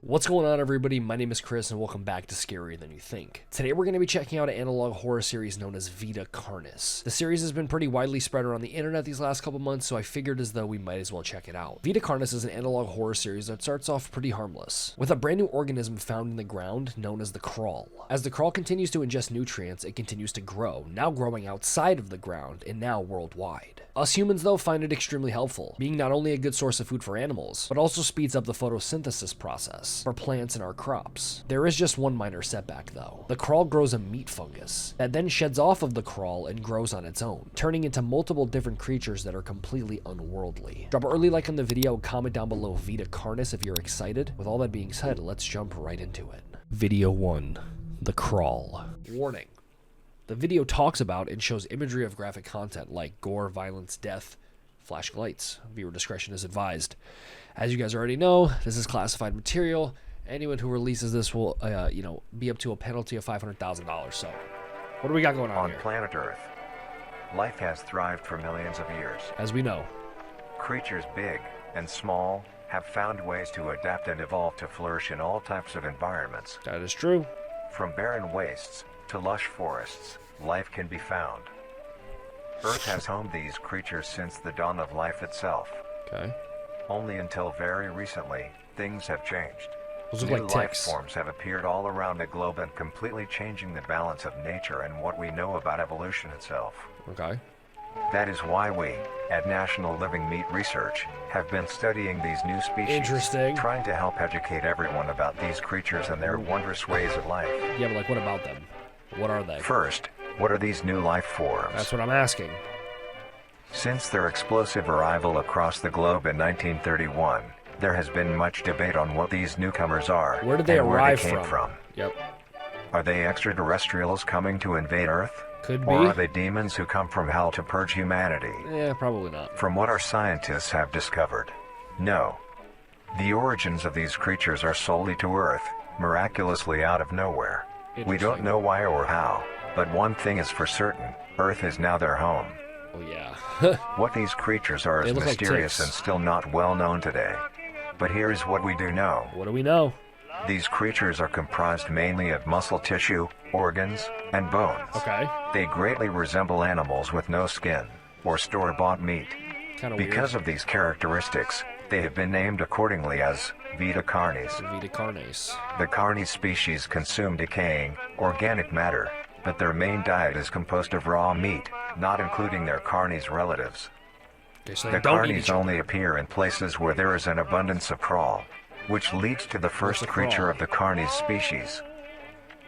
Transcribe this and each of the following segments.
What's going on, everybody? My name is Chris and welcome back to Scarier Than You Think. Today we're going to be checking out an analog horror series known as Vita Carnis. The series has been pretty widely spread around the internet these last couple months, so I figured as though we might as well check it out. Vita Carnis is an analog horror series that starts off pretty harmless, with a brand new organism found in the ground known as the crawl. As the crawl continues to ingest nutrients, it continues to grow, now growing outside of the ground and now worldwide. Us humans, though, find it extremely helpful, being not only a good source of food for animals, but also speeds up the photosynthesis process for plants in our crops. There is just one minor setback, though. The crawl grows a meat fungus that then sheds off of the crawl and grows on its own, turning into multiple different creatures that are completely unworldly. Drop an early like on the video, comment down below Vita Carnis if you're excited. With all that being said, let's jump right into it. Video 1. The Crawl. Warning. The video talks about and shows imagery of graphic content like gore, violence, death, flashing lights. Viewer discretion is advised. As you guys already know, this is classified material. Anyone who releases this will, be up to a penalty of $500,000. So, what do we got going on here? On planet Earth, life has thrived for millions of years. As we know. Creatures big and small have found ways to adapt and evolve to flourish in all types of environments. That is true. From barren wastes to lush forests, life can be found. Earth has homed these creatures since the dawn of life itself. Okay. Only until very recently, things have changed. Those look New like life ticks. forms have appeared all around the globe and completely changing the balance of nature and what we know about evolution itself. Okay. That is why we, at National Living Meat Research, have been studying these new species. Interesting. Trying to help educate everyone about these creatures and their wondrous ways of life. Yeah, but what about them? What are they? First, what are these new life forms? That's what I'm asking. Since their explosive arrival across the globe in 1931, there has been much debate on what these newcomers are. Where did they arrive came from. Yep. Are they extraterrestrials coming to invade Earth? Could be. Or are they demons who come from hell to purge humanity? Yeah, probably not. From what our scientists have discovered, no. The origins of these creatures are solely to Earth, miraculously out of nowhere. We don't know why or how, but one thing is for certain, Earth is now their home. Oh yeah. What these creatures are is mysterious and still not well known today. But here is what we do know. What do we know? These creatures are comprised mainly of muscle tissue, organs, and bones. Okay. They greatly resemble animals with no skin, or store-bought meat. Kinda Because weird. of these characteristics, they have been named accordingly as Vita Carnis. Vita Carnis. The Carnis species consume decaying, organic matter, but their main diet is composed of raw meat, not including their Carnis relatives. Okay, so The they don't eat Carnis each other. only appear in places where there is an abundance of crawl, which leads to the first the creature crawl? of the Carnis species.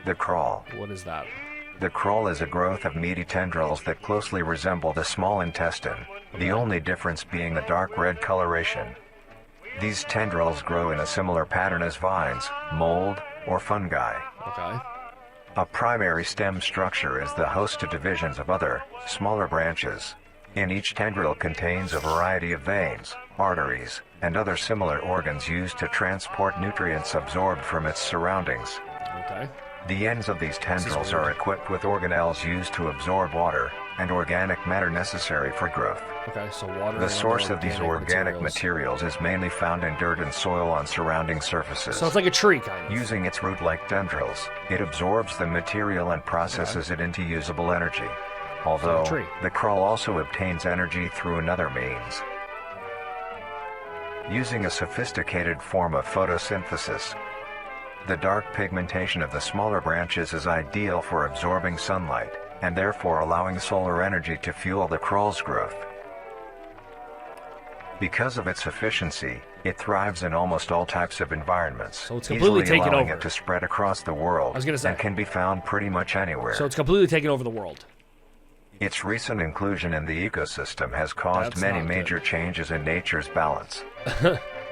The crawl. What is that? The crawl is a growth of meaty tendrils that closely resemble the small intestine, the only difference being the dark red coloration. These tendrils grow in a similar pattern as vines, mold, or fungi. Okay. A primary stem structure is the host to divisions of other, smaller branches. In each tendril contains a variety of veins, arteries, and other similar organs used to transport nutrients absorbed from its surroundings. Okay. The ends of these tendrils are equipped with organelles used to absorb water and organic matter necessary for growth. Okay, so water. The and source of these organic materials. materials is mainly found in dirt and soil on surrounding surfaces. So it's like a tree, kind of. Using its root-like tendrils, it absorbs the material and processes it into usable energy. Although, tree. the crawl also obtains energy through another means. Using a sophisticated form of photosynthesis. The dark pigmentation of the smaller branches is ideal for absorbing sunlight, and therefore allowing solar energy to fuel the crawl's growth. Because of its efficiency, it thrives in almost all types of environments, So it's completely easily taken allowing over. it to spread across the world, I was gonna say. and can be found pretty much anywhere. So it's completely taken over the world. Its recent inclusion in the ecosystem has caused That's many not major good. changes in nature's balance.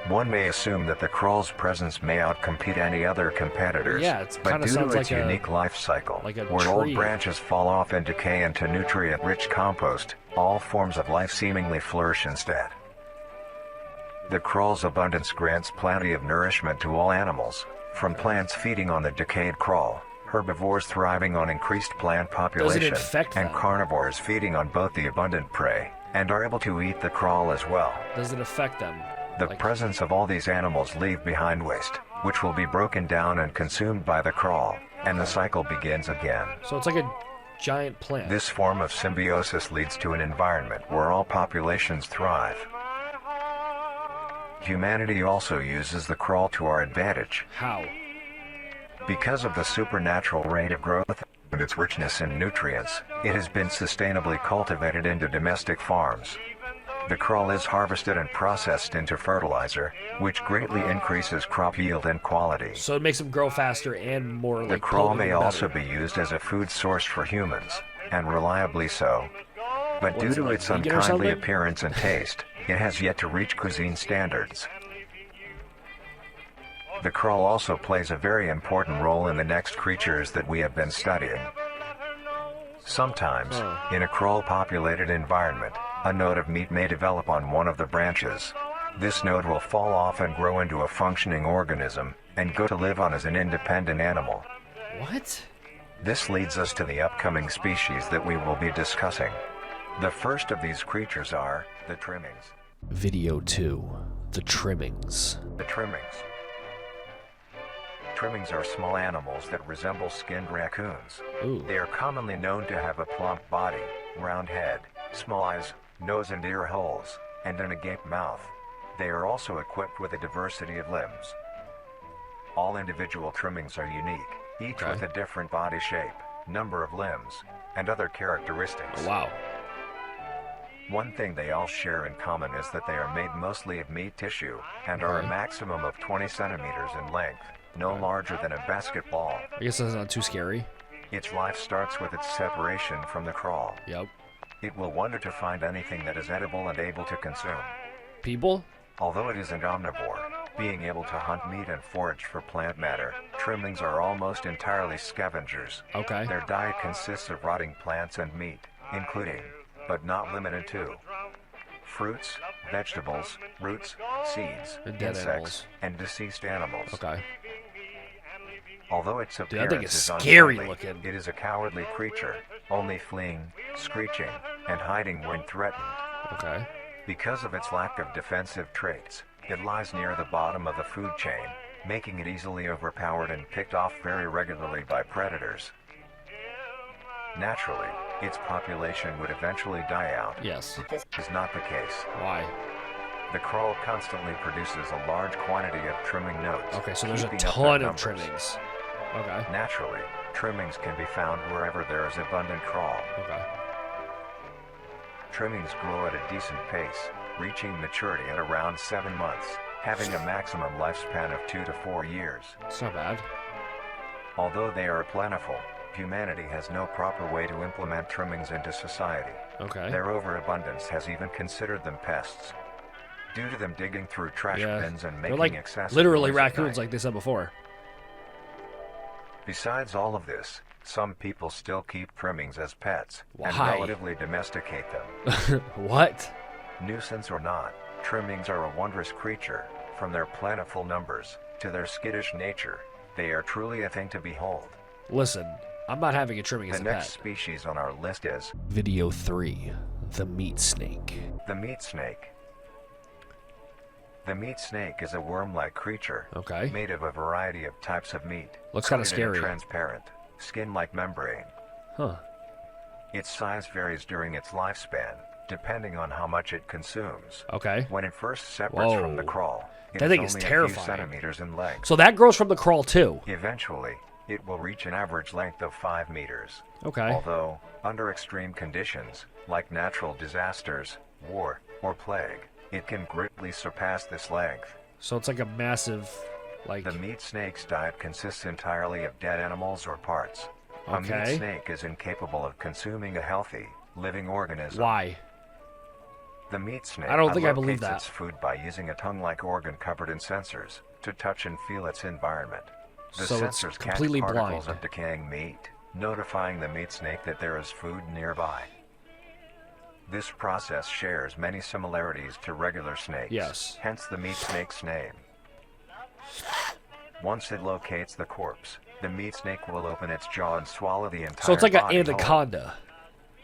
One may assume that the crawl's presence may outcompete any other competitors, Yeah, it's but kinda due sounds to its like a- unique life cycle, like a where tree. old branches fall off and decay into nutrient-rich compost, all forms of life seemingly flourish instead. The crawl's abundance grants plenty of nourishment to all animals, from plants feeding on the decayed crawl, herbivores thriving on increased plant population, infect and them? carnivores feeding on both the abundant prey, and are able to eat the crawl as well. Does it affect them? The presence of all these animals leave behind waste, which will be broken down and consumed by the crawl, and the cycle begins again. So it's like a giant plant. This form of symbiosis leads to an environment where all populations thrive. Humanity also uses the crawl to our advantage. How? Because of the supernatural rate of growth and its richness in nutrients, it has been sustainably cultivated into domestic farms. The crawl is harvested and processed into fertilizer, which greatly increases crop yield and quality. So it makes them grow faster and more like The crawl may potent and also better. be used as a food source for humans, and reliably so. But What due is it, to like its vegan or unkindly something? appearance and taste, it has yet to reach cuisine standards. The crawl also plays a very important role in the next creatures that we have been studying. Sometimes, in a crawl-populated environment, a node of meat may develop on one of the branches. This node will fall off and grow into a functioning organism, and go to live on as an independent animal. What? This leads us to the upcoming species that we will be discussing. The first of these creatures are the Trimmings. Video 2. The Trimmings. The Trimmings. Trimmings are small animals that resemble skinned raccoons. Ooh. They are commonly known to have a plump body, round head, small eyes, nose and ear holes, and an agape mouth. They are also equipped with a diversity of limbs. All individual trimmings are unique, each Okay. with a different body shape, number of limbs, and other characteristics. Oh, wow. One thing they all share in common is that they are made mostly of meat tissue, and are a Okay. maximum of 20 centimeters in length, no larger than a basketball. I guess that's not too scary. Its life starts with its separation from the crawl. Yep. It will wonder to find anything that is edible and able to consume. People? Although it is an omnivore, being able to hunt meat and forage for plant matter, trimmings are almost entirely scavengers. Okay. Their diet consists of rotting plants and meat, including, but not limited to, fruits, vegetables, roots, seeds, And dead insects, animals. and deceased animals. Okay. Although its Dude, that appearance thing is is scary unfriendly, looking. it is a cowardly creature, only fleeing, screeching, and hiding when threatened. Okay. Because of its lack of defensive traits, it lies near the bottom of the food chain, making it easily overpowered and picked off very regularly by predators. Naturally, its population would eventually die out. Yes. This is not the case. Why? The crawl constantly produces a large quantity of trimming nodes. Okay, so there's a keeping up ton their of numbers. trimmings. Okay. Naturally, trimmings can be found wherever there is abundant crawl. Okay. Trimmings grow at a decent pace, reaching maturity at around 7 months, having a maximum lifespan of 2 to 4 years. It's not bad. Although they are plentiful, humanity has no proper way to implement trimmings into society. Okay. Their overabundance has even considered them pests. Due to them digging through trash Yeah. bins and They're making like excessive literally noise at raccoons, night. like they said before. Besides all of this, some people still keep trimmings as pets and Why? relatively domesticate them. What? Nuisance or not, trimmings are a wondrous creature. From their plentiful numbers to their skittish nature, they are truly a thing to behold. Listen, I'm not having a trimming as The a next pet. species on our list is Video 3. The meat snake. the meat snake. The meat snake is a worm-like creature Okay. made of a variety of types of meat. Looks kinda coated in a scary. transparent, skin-like membrane. Huh. Its size varies during its lifespan, depending on how much it consumes. Okay. When it first separates from the Whoa. crawl, it That is thing is only a terrifying. few centimeters in length. So that grows from the crawl too. Eventually, it will reach an average length of 5 meters. Okay. Although, under extreme conditions, like natural disasters, war, or plague, it can greatly surpass this length. So it's like a massive, like. The meat snake's diet consists entirely of dead animals or parts. A meat Okay. snake is incapable of consuming a healthy, living organism. Why? The meat snake I don't think I believe allocates that. its food by using a tongue-like organ covered in sensors to touch and feel its environment. The So it's sensors completely catch particles blind. of decaying meat, notifying the meat snake that there is food nearby. This process shares many similarities to regular snakes. Yes. Hence the meat snake's name. Once it locates the corpse, the meat snake will open its jaw and swallow the entire So it's like an body whole. anaconda.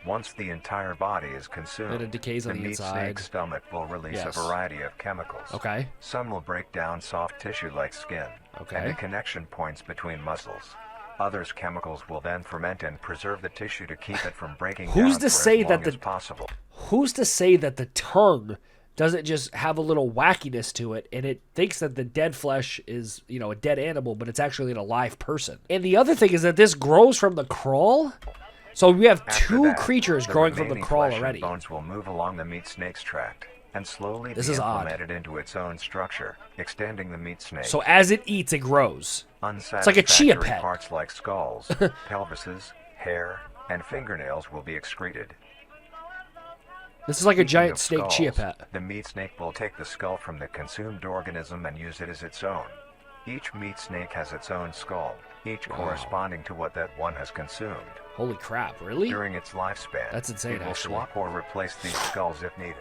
Once the entire body is consumed, And it decays on the meat inside. snake's stomach will release Yes. a variety of chemicals. Okay. Some will break down soft tissue like skin Okay. and the connection points between muscles. Others chemicals will then ferment and preserve the tissue to keep it from breaking down Who's to for say as that long as possible. Who's to say that the tongue doesn't just have a little wackiness to it and it thinks that the dead flesh is, you know, a dead animal, but it's actually an alive person? And the other thing is that this grows from the crawl? So we have After two that, creatures the growing from the remaining crawl flesh and already. bones will move along the meat snake's tract and slowly This be is odd. implemented into its own structure, extending the meat snake. So as it eats, it grows. It's like a chia pet. Parts like skulls, pelvises, hair, and fingernails will be excreted. This is like a Speaking giant of snake chia skulls, pet. The meat snake will take the skull from the consumed organism and use it as its own. Each meat snake has its own skull, each corresponding to what that one has consumed. Holy crap, really? During its lifespan, That's insane, it will actually. swap or replace these skulls if needed.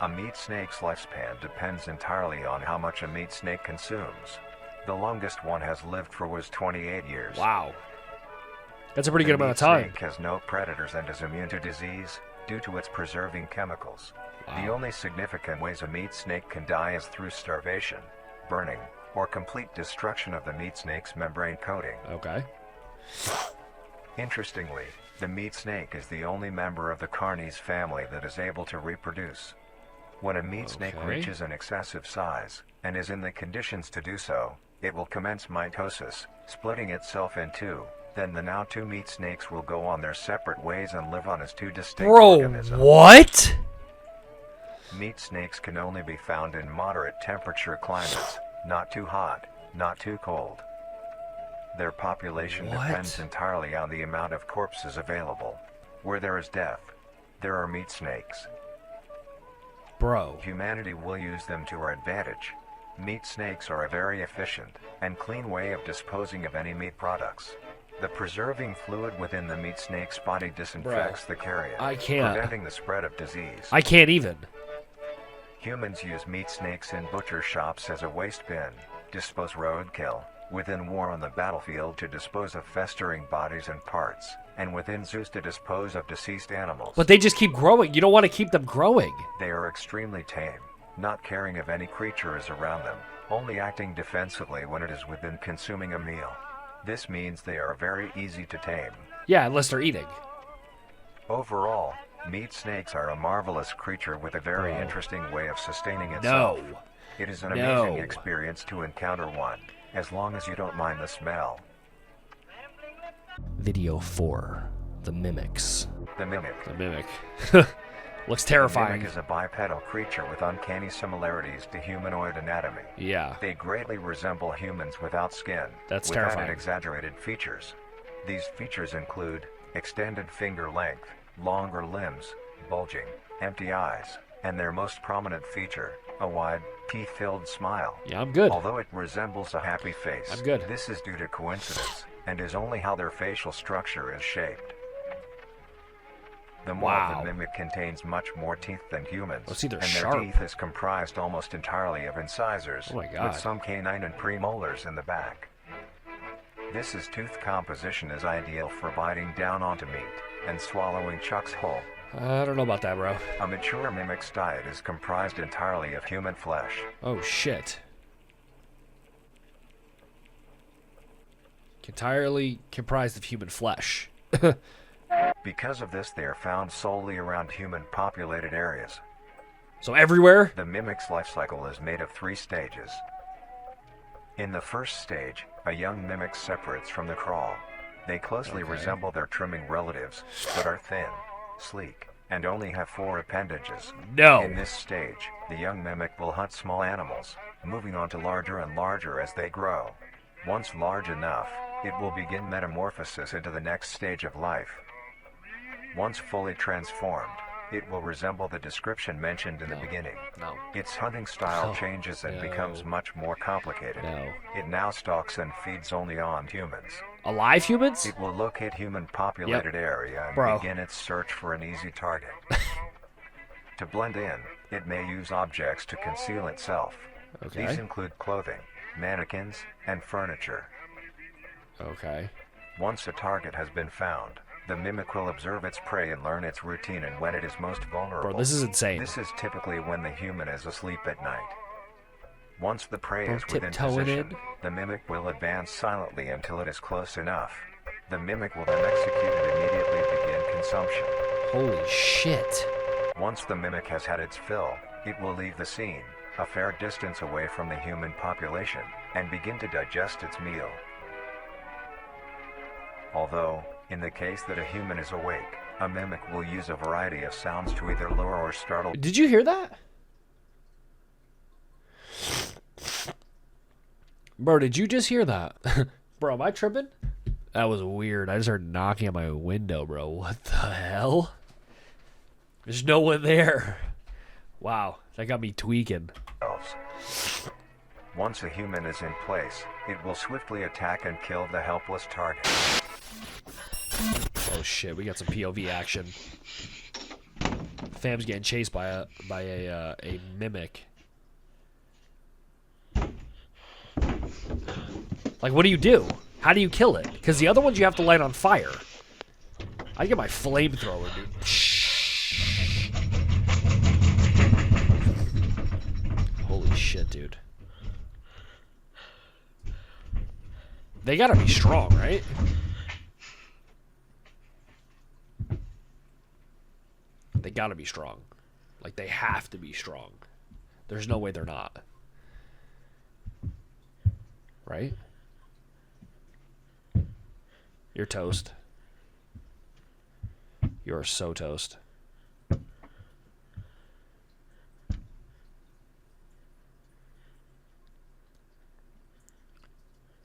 A meat snake's lifespan depends entirely on how much a meat snake consumes. The longest one has lived for was 28 years. Wow. That's a pretty good amount of time. The meat snake has no predators and is immune to disease due to its preserving chemicals. Wow. The only significant ways a meat snake can die is through starvation, burning, or complete destruction of the meat snake's membrane coating. Okay. Interestingly, the meat snake is the only member of the Carnis family that is able to reproduce. When a meat snake reaches an excessive size, and is in the conditions to do so, it will commence mitosis, splitting itself in two. Then the now two meat snakes will go on their separate ways and live on as two distinct organisms. What? Meat snakes can only be found in moderate temperature climates, not too hot, not too cold. Their population depends entirely on the amount of corpses available. Where there is death, there are meat snakes. Bro. Humanity will use them to our advantage. Meat snakes are a very efficient and clean way of disposing of any meat products. The preserving fluid within the meat snake's body disinfects the carrion, I can't. preventing the spread of disease. I can't even. Humans use meat snakes in butcher shops as a waste bin, dispose roadkill, within war on the battlefield to dispose of festering bodies and parts, and within zoos to dispose of deceased animals. But they just keep growing. You don't want to keep them growing. They are extremely tame, not caring if any creature is around them, only acting defensively when it is within consuming a meal. This means they are very easy to tame. Yeah, unless they're eating. Overall, meat snakes are a marvelous creature with a very interesting way of sustaining itself. No. It is an amazing experience to encounter one, as long as you don't mind the smell. Video 4. The Mimics. The mimic. The Mimic. Looks terrifying. The mimic is a bipedal creature with uncanny similarities to humanoid anatomy. Yeah. They greatly resemble humans without skin. That's without terrifying. Exaggerated features. These features include extended finger length, longer limbs, bulging, empty eyes, and their most prominent feature, a wide, teeth-filled smile. Yeah, I'm good. Although it resembles a happy face, I'm good. This is due to coincidence, and is only how their facial structure is shaped. The maw of the mimic contains much more teeth than humans, Let's see, they're and sharp. their teeth is comprised almost entirely of incisors, Oh my God. with some canine and premolars in the back. This tooth composition is ideal for biting down onto meat and swallowing chunks whole. I don't know about that, bro. A mature mimic's diet is comprised entirely of human flesh. Oh, shit. Entirely comprised of human flesh. Because of this, they are found solely around human-populated areas. So everywhere? The mimic's life cycle is made of 3 stages. In the first stage, a young mimic separates from the crawl. They closely resemble their trimming relatives, but are thin, sleek, and only have 4 appendages. No. In this stage, the young mimic will hunt small animals, moving on to larger and larger as they grow. Once large enough, it will begin metamorphosis into the next stage of life. Once fully transformed, it will resemble the description mentioned in the beginning. No. Its hunting style changes and becomes much more complicated. No. It now stalks and feeds only on humans. Alive humans? It will locate human-populated area and begin its search for an easy target. To blend in, it may use objects to conceal itself. Okay. These include clothing, mannequins, and furniture. Okay. Once a target has been found, The mimic will observe its prey and learn its routine and when it is most vulnerable. Bro, this is insane. This is typically when the human is asleep at night. Once the prey Bro, is within tiptoeing position, in. the mimic will advance silently until it is close enough. The mimic will then execute and immediately begin consumption. Holy shit. Once the mimic has had its fill, it will leave the scene, a fair distance away from the human population, and begin to digest its meal. Although, in the case that a human is awake, a mimic will use a variety of sounds to either lure or startle. Did you hear that? Bro, did you just hear that? Bro, am I tripping? That was weird. I just heard knocking on my window, bro. What the hell? There's no one there. Wow, that got me tweaking. Once a human is in place, it will swiftly attack and kill the helpless target. Oh shit, we got some POV action. Fam's getting chased by a mimic. Like, what do you do? How do you kill it? Because the other ones you have to light on fire. I get my flamethrower, dude. Holy shit, dude. They gotta be strong, right? They gotta be strong. Like, they have to be strong. There's no way they're not. Right? You're toast. You are so toast.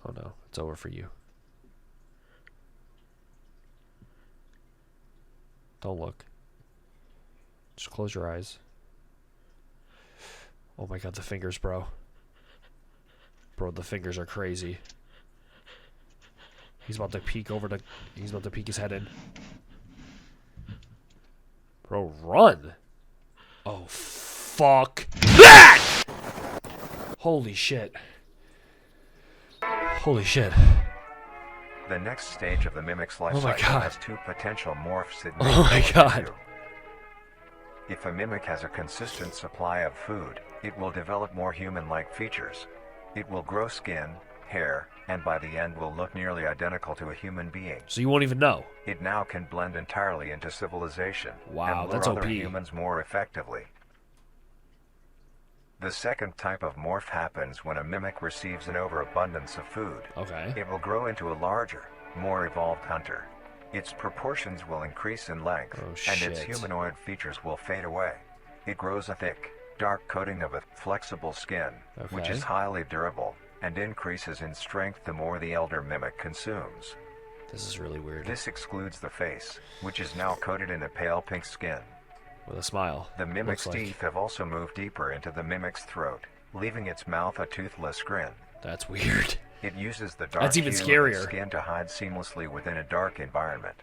Oh no, it's over for you. Don't look. Just close your eyes. Oh my god, the fingers, bro. Bro, the fingers are crazy. He's about to peek over the... He's about to peek his head in. Bro, run! Oh, fuck that! Holy shit. Holy shit. The next stage of the mimic's life Oh my cycle God. has two potential morphs it Oh may my go God. into. If a mimic has a consistent supply of food, it will develop more human-like features. It will grow skin, hair, and by the end will look nearly identical to a human being. So you won't even know. It now can blend entirely into civilization Wow, and lure that's other OP. humans more effectively. The second type of morph happens when a mimic receives an overabundance of food. Okay. It will grow into a larger, more evolved hunter. Its proportions will increase in length, Oh, and its shit. humanoid features will fade away. It grows a thick, dark coating of a flexible skin, which Okay. is highly durable, and increases in strength the more the elder mimic consumes. This is really weird. This excludes the face, which is now coated in a pale pink skin. With a smile. The mimic's Looks like. teeth have also moved deeper into the mimic's throat, leaving its mouth a toothless grin. That's weird. It uses the dark That's even hue of scarier. its skin to hide seamlessly within a dark environment.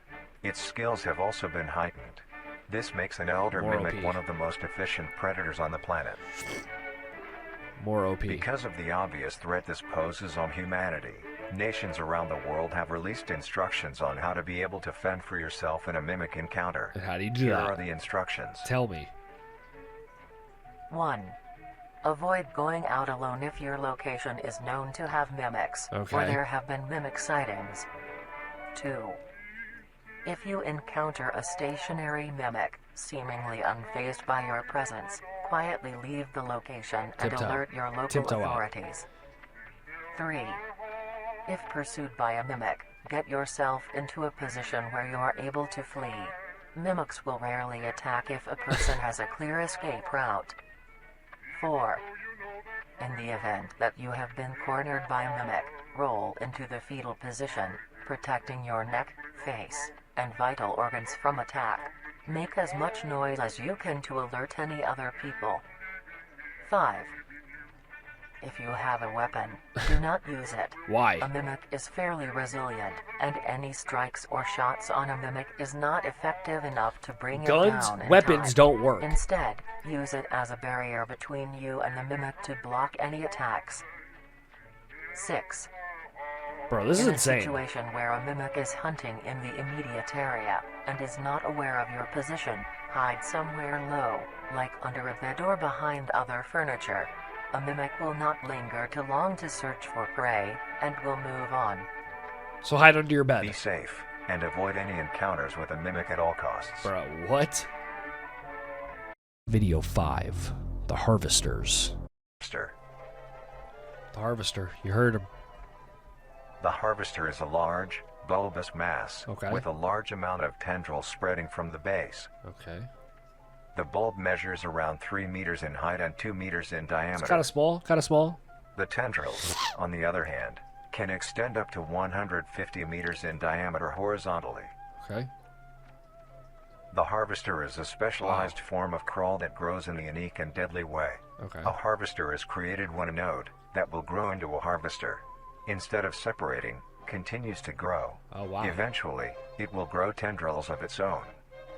Its skills have also been heightened. This makes an elder More mimic OP. one of the most efficient predators on the planet. More OP. Because of the obvious threat this poses on humanity, nations around the world have released instructions on how to be able to fend for yourself in a mimic encounter. And how do you do Here that? are the instructions. Tell me. 1. Avoid going out alone if your location is known to have mimics, or Okay. there have been mimic sightings. 2. If you encounter a stationary mimic, seemingly unfazed by your presence, quietly leave the location and Tiptoe. alert your local Tiptoe out. authorities. 3. If pursued by a mimic, get yourself into a position where you are able to flee. Mimics will rarely attack if a person has a clear escape route. 4. In the event that you have been cornered by a mimic, roll into the fetal position, protecting your neck, face, and vital organs from attack. Make as much noise as you can to alert any other people. 5. If you have a weapon, do not use it. Why? A mimic is fairly resilient, and any strikes or shots on a mimic is not effective enough to bring it Guns, down in weapons time. don't work. Instead, use it as a barrier between you and the mimic to block any attacks. 6. Bro, this is In a insane. situation where a mimic is hunting in the immediate area and is not aware of your position, hide somewhere low, like under a bed or behind other furniture. A mimic will not linger too long to search for prey and will move on. So hide under your Be bed. safe and avoid any encounters with a mimic at all costs. Bro, what? Video 5. The Harvesters. Harvester. The Harvester. You heard him. The harvester is a large, bulbous mass Okay. with a large amount of tendrils spreading from the base. Okay. The bulb measures around 3 meters in height and 2 meters in diameter. It's kind of small. Kind of small. The tendrils, on the other hand, can extend up to 150 meters in diameter horizontally. Okay. The harvester is a specialized form of crawl that grows in a unique and deadly way. Okay. A harvester is created when a node that will grow into a harvester, instead of separating, continues to grow. Oh, wow. Eventually, it will grow tendrils of its own.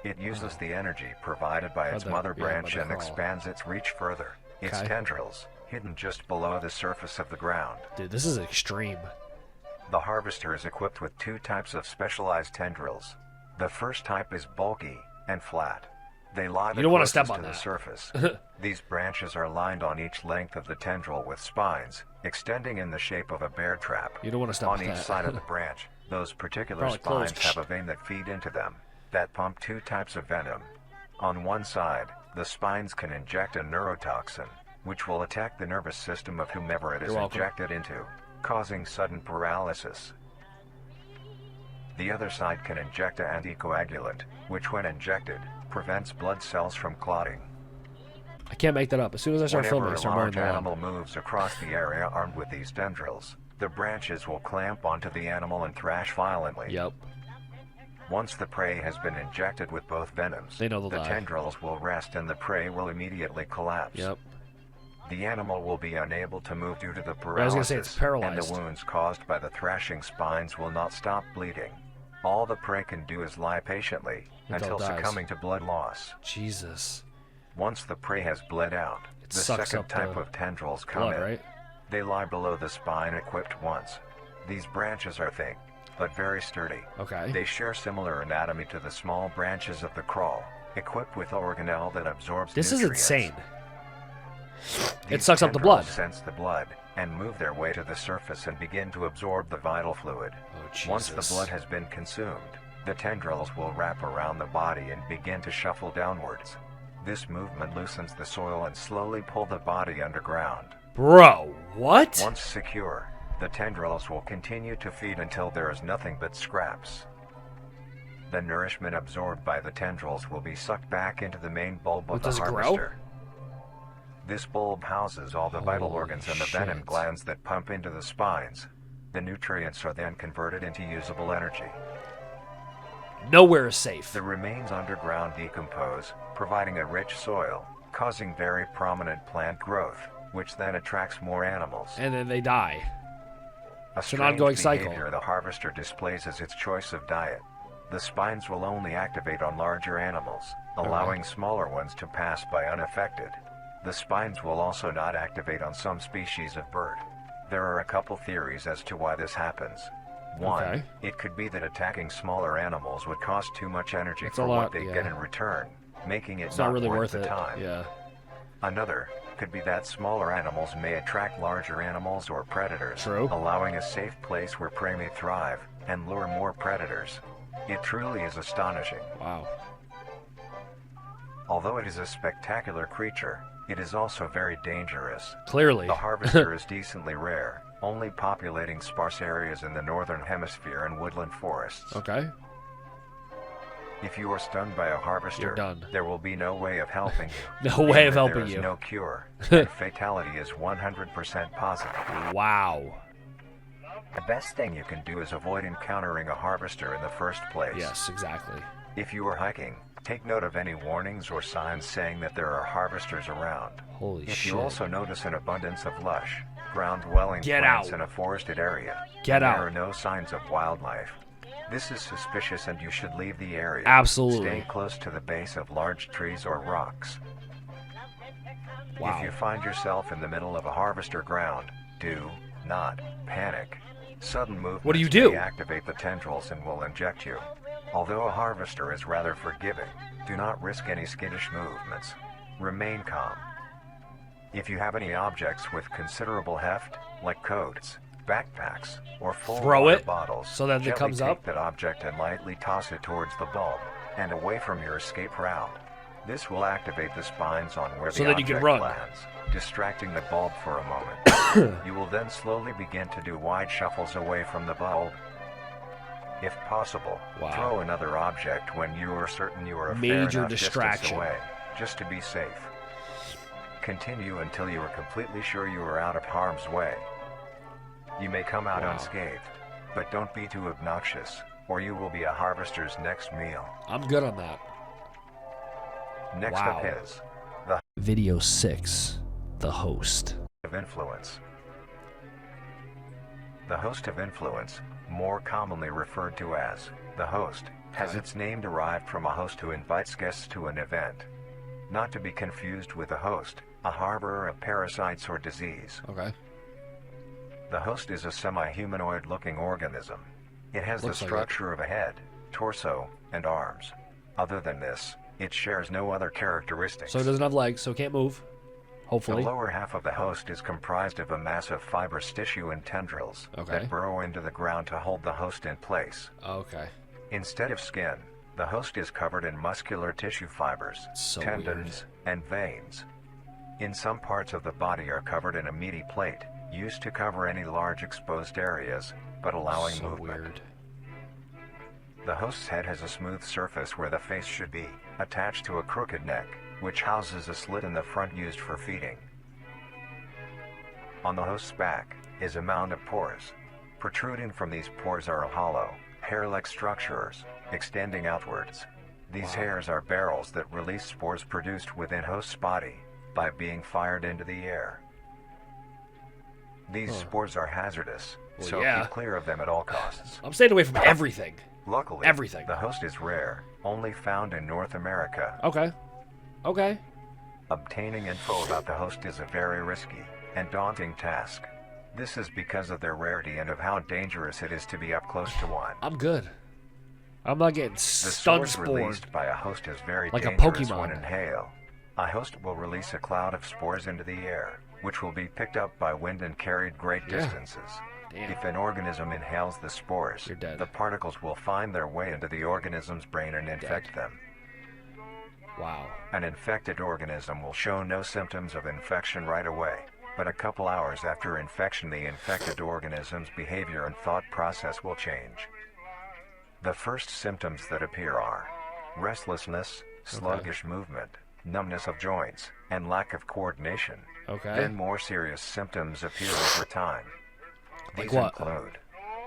It uses the energy provided by its mother branch and expands its reach further. Its Okay. tendrils, hidden just below the surface of the ground. Dude, this is extreme. The harvester is equipped with 2 types of specialized tendrils. The first type is bulky and flat. They lie You don't wanna closest step to on the that. surface. These branches are lined on each length of the tendril with spines, extending in the shape of a bear trap. You don't want to step On on each that. side of the branch, those particular Probably spines closed. have a vein that feed into them, that pump 2 types of venom. On one side, the spines can inject a neurotoxin, which will attack the nervous system of whomever it is You're welcome. injected into, causing sudden paralysis. The other side can inject an anticoagulant, which when injected, prevents blood cells from clotting. I can't make that up. As soon as I start filming, I Whenever a start mowing large the lawn. animal moves across the area armed with these tendrils, the branches will clamp onto the animal and thrash violently. Yep. Once the prey has been injected with both venoms, They know they'll the die. tendrils will rest and the prey will immediately collapse. Yep. The animal will be unable to move due to the I was paralysis, gonna say it's and paralyzed. the wounds caused by the thrashing spines will not stop bleeding. All the prey can do is lie patiently Until until it dies. succumbing to blood loss. Jesus. Once the prey has bled out, It the sucks second up type the of tendrils come blood, in. right? They lie below the spine equipped once. These branches are thick, but very sturdy. Okay. They share similar anatomy to the small branches of the crawl, equipped with organelle that absorbs This is nutrients. insane. It These sucks up the tendrils blood. sense the blood and move their way to the surface and begin to absorb the vital fluid. Oh, Jesus. Once the blood has been consumed, the tendrils will wrap around the body and begin to shuffle downwards. This movement loosens the soil and slowly pull the body underground. Bro, what? Once secure, the tendrils will continue to feed until there is nothing but scraps. The nourishment absorbed by the tendrils will be sucked back into the main bulb of What, the does it grow? harvester. This bulb houses all the vital Holy organs and the venom shit. glands that pump into the spines. The nutrients are then converted into usable energy. Nowhere is safe. The remains underground decompose, providing a rich soil, causing very prominent plant growth, which then attracts more animals. And then they die. A It's an strange ongoing cycle. behavior the harvester displays as its choice of diet. The spines will only activate on larger animals, allowing smaller ones to pass by unaffected. The spines will also not activate on some species of bird. There are a couple theories as to why this happens. One, Okay. it could be that attacking smaller animals would cost too much energy It's a for lot, what they yeah. get in return, making it It's not really worth the it. time. Yeah. Another could be that smaller animals may attract larger animals or predators, True. allowing a safe place where prey may thrive and lure more predators. It truly is astonishing. Wow. Although it is a spectacular creature, it is also very dangerous. Clearly. The harvester is decently rare, only populating sparse areas in the northern hemisphere and woodland forests. Okay. If you are stunned by a harvester, You're done. there will be no way of helping you. No Being way of that helping there is you. no cure, and fatality is 100% positive. Wow. The best thing you can do is avoid encountering a harvester in the first place. Yes, exactly. If you are hiking, take note of any warnings or signs saying that there are harvesters around. Holy If shit. you also notice an abundance of lush, ground-dwelling Get plants out. in a forested area, Get and out. there are no signs of wildlife, this is suspicious and you should leave the area. Absolutely. Stay close to the base of large trees or rocks. Wow. If you find yourself in the middle of a harvester ground, do not panic. Sudden movements What do you do? may activate the tendrils and will inject you. Although a harvester is rather forgiving, do not risk any skittish movements. Remain calm. If you have any objects with considerable heft, like coats, backpacks, or full Throw water it bottles, so that it gently comes take up. that object and lightly toss it towards the bulb and away from your escape route. This will activate the spines on where So the that you can object run. lands, distracting the bulb for a moment. You will then slowly begin to do wide shuffles away from the bulb. If possible, Wow. throw another object when you are certain you are a fair Major enough distance distraction. away, just to be safe. Continue until you are completely sure you are out of harm's way. You may come out Wow. unscathed, but don't be too obnoxious, or you will be a harvester's next meal. I'm good on that. Next Wow. up is the Video 6. The host. of influence. The host of influence, more commonly referred to as the host, has Okay. its name derived from a host who invites guests to an event. Not to be confused with a host, a harborer of parasites or disease. Okay. The host is a semi-humanoid looking organism. It has Looks the like it. structure of a head, torso, and arms. Other than this, it shares no other characteristics. So it doesn't have legs, so it can't move. The Hopefully. lower half of the host is comprised of a mass of fibrous tissue and tendrils Okay. that burrow into the ground to hold the host in place. Okay. Instead of skin, the host is covered in muscular tissue fibers, So tendons, and veins. In some parts of the body are covered in a meaty plate, used to cover any large exposed areas, but allowing So movement. weird. The host's head has a smooth surface where the face should be, attached to a crooked neck, which houses a slit in the front used for feeding. On the host's back is a mound of pores. Protruding from these pores are hollow, hair-like structures, extending outwards. These Wow. hairs are barrels that release spores produced within host's body by being fired into the air. These Huh. spores are hazardous, Well, so yeah. keep clear of them at all costs. I'm staying away from everything. Luckily, Everything. the host is rare, only found in North America. Okay. Okay. Obtaining info about the host is a very risky and daunting task. This is because of their rarity and of how dangerous it is to be up close to one. I'm good. I'm not getting The stun spores spored. released by a host is very Like a dangerous Pokemon. when inhaled. A host will release a cloud of spores into the air, which will be picked up by wind and carried great Yeah. distances. Damn. If an organism inhales the spores, You're dead. the particles will find their way into the organism's brain and infect them. Wow. An infected organism will show no symptoms of infection right away, but a couple hours after infection the infected organism's behavior and thought process will change. The first symptoms that appear are restlessness, sluggish movement, numbness of joints, and lack of coordination. Okay. Then more serious symptoms appear over time. Like These what? include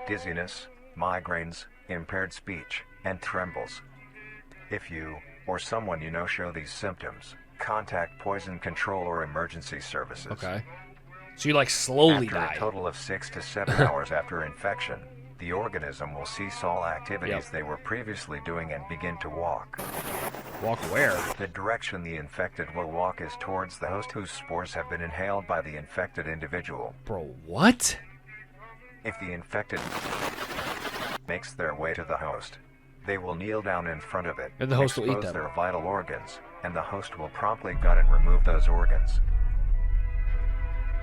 dizziness, migraines, impaired speech, and trembles. If you, or someone you know show these symptoms, contact poison control or emergency services. Okay. So you like slowly After die. a total of 6 to 7 hours after infection, the organism will cease all activities Yep. they were previously doing and begin to walk. Walk where? The direction the infected will walk is towards the host whose spores have been inhaled by the infected individual. Bro, what? If the infected makes their way to the host, they will kneel down in front of it, And the host will eat expose them. their vital organs, and the host will promptly gut and remove those organs.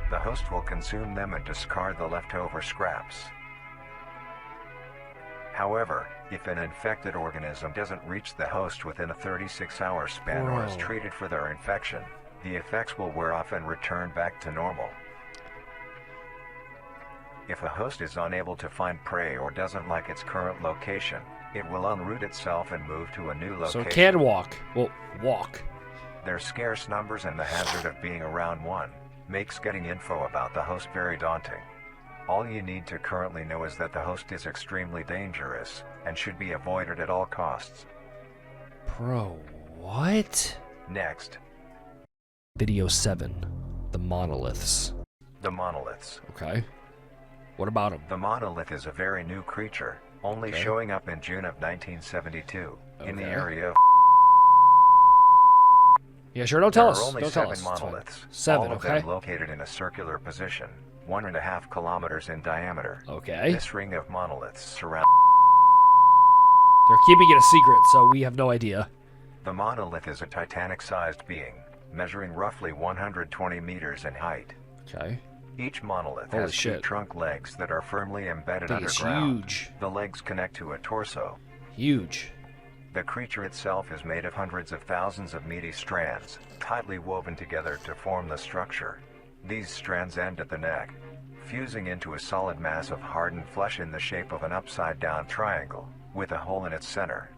The host will consume them and discard the leftover scraps. However, if an infected organism doesn't reach the host within a 36-hour span or is Bro. treated for their infection, the effects will wear off and return back to normal. If a host is unable to find prey or doesn't like its current location, it will unroot itself and move to a new So location. it can walk. Well, walk. Their scarce numbers and the hazard of being around one makes getting info about the host very daunting. All you need to currently know is that the host is extremely dangerous and should be avoided at all costs. Bro, what? Next, Video 7. The Monoliths. the monoliths. Okay. What about them? The monolith is a very new creature, only Okay. showing up in June of 1972 in the Okay. area of. Yeah, sure, don't tell There us. are only Don't tell 7 us. It's fine. monoliths, 7, all of okay? them located in a circular position, 1.5 kilometers in diameter. Okay. This ring of monoliths surround. They're keeping it a secret, so we have no idea. The monolith is a Titanic-sized being, measuring roughly 120 meters in height. Okay. Each monolith Holy has shit. 2 trunk legs that are firmly embedded Thing is underground. huge. The legs connect to a torso. Huge. The creature itself is made of hundreds of thousands of meaty strands, tightly woven together to form the structure. These strands end at the neck, fusing into a solid mass of hardened flesh in the shape of an upside-down triangle, with a hole in its center.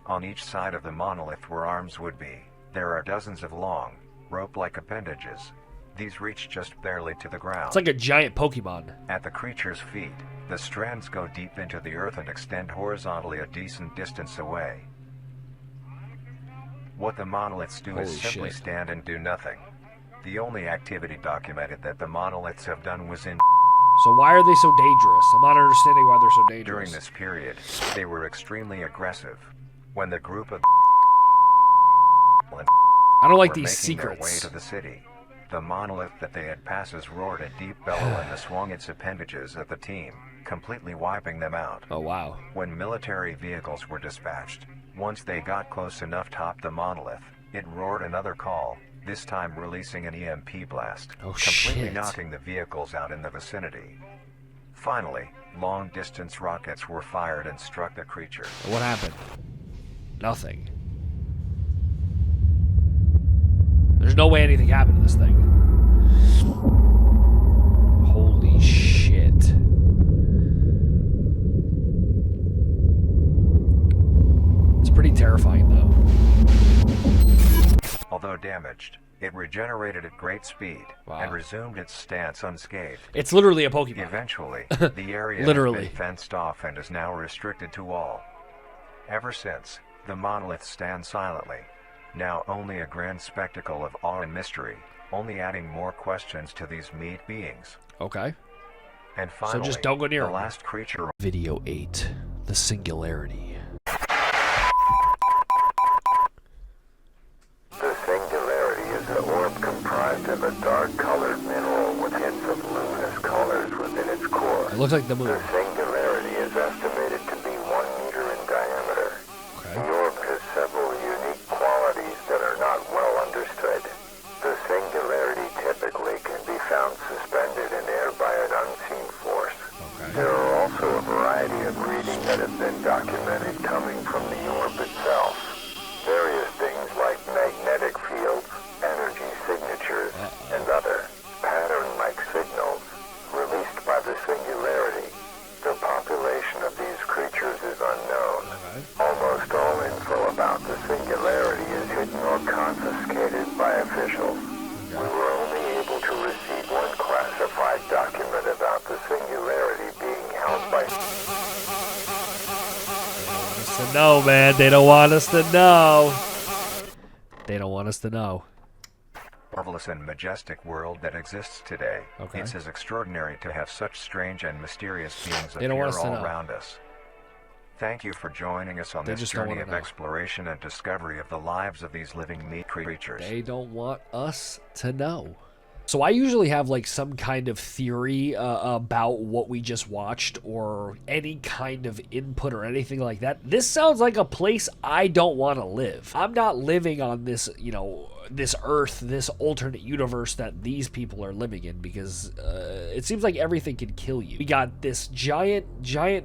On each side of the monolith where arms would be, there are dozens of long, rope-like appendages. These reach just barely to the ground. It's like a giant Pokemon. At the creature's feet, the strands go deep into the earth and extend horizontally a decent distance away. What the monoliths do is Holy simply shit. stand and do nothing. The only activity documented that the monoliths have done was in. So why are they so dangerous? I'm not understanding why they're so dangerous. During this period, they were extremely aggressive. When the group of I don't like were these making their way secrets. to the city, the monolith that they had passes roared a deep bellow and swung its appendages at the team, completely wiping them out. Oh, wow. When military vehicles were dispatched, once they got close enough to top the monolith, it roared another call, this time releasing an EMP blast, Oh, completely shit. knocking the vehicles out in the vicinity. Finally, long-distance rockets were fired and struck the creature. What happened? Nothing. There's no way anything happened to this thing. Holy shit. It's pretty terrifying, though. Although damaged, it regenerated at great speed Wow. and resumed its stance unscathed. It's literally a Pokemon. Eventually, the area Literally. has been fenced off and is now restricted to all. Ever since, the monolith stands silently, now only a grand spectacle of awe and mystery, only adding more questions to these meat beings. Okay. And finally, just don't go near the 'em. last creature. Video 8. The Singularity. The Singularity is an orb comprised of a dark-colored mineral with hints of luminous colors within its core. It looks like the moon. The Singularity is estimated to be 1 meter in diameter. Okay. The orb has several unique qualities that are not well understood. The Singularity typically can be found suspended in air by an unseen force. Okay. There are also a variety of readings that have been documented coming from the orb itself. Various things like magnetic fields, energy signatures, and other pattern-like signals released by the Singularity. The population of these creatures is unknown. Okay. Almost all info about the Singularity is hidden or confiscated by officials. We were only able to receive one classified document about the Singularity being held by... To know, man. They don't want us to know. They don't want us to know. Marvelous and majestic world that exists today. Okay. It's as extraordinary to have such strange and mysterious beings They don't appear want us to all know. around us. Thank you for joining us on They this just don't journey wanna of know. exploration and discovery of the lives of these living meat creatures. They don't want us to know. So I usually have like some kind of theory about what we just watched or any kind of input or anything like that. This sounds like a place I don't want to live. I'm not living on this, this Earth, this alternate universe that these people are living in because it seems like everything can kill you. We got this giant,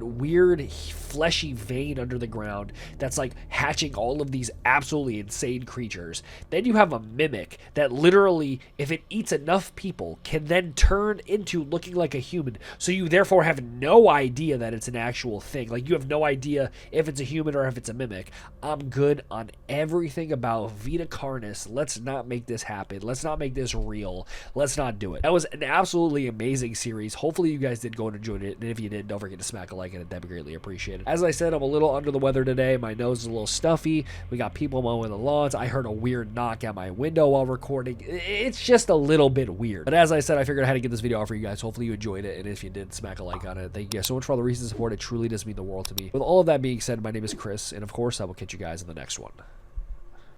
weird, fleshy vein under the ground that's like hatching all of these absolutely insane creatures. Then you have a mimic that literally, if it eats enough people, can then turn into looking like a human. So you therefore have no idea that it's an actual thing. Like you have no idea if it's a human or if it's a mimic. I'm good on everything about Vita Carnis. Let's not make this happen. Let's not make this real. Let's not do it. That was an absolutely amazing series. Hopefully you guys did go and enjoy it. And if you did, don't forget to smack a like on it. That'd be greatly appreciated. As I said, I'm a little under the weather today. My nose is a little stuffy. We got people mowing the lawns. I heard a weird knock at my window while recording. It's just a little bit weird. But as I said, I figured I had to get this video out for you guys. Hopefully you enjoyed it. And if you did, smack a like on it. Thank you guys so much for all the recent support. It truly does mean the world to me. With all of that being said, my name is Chris. And of course, I will catch you guys in the next one.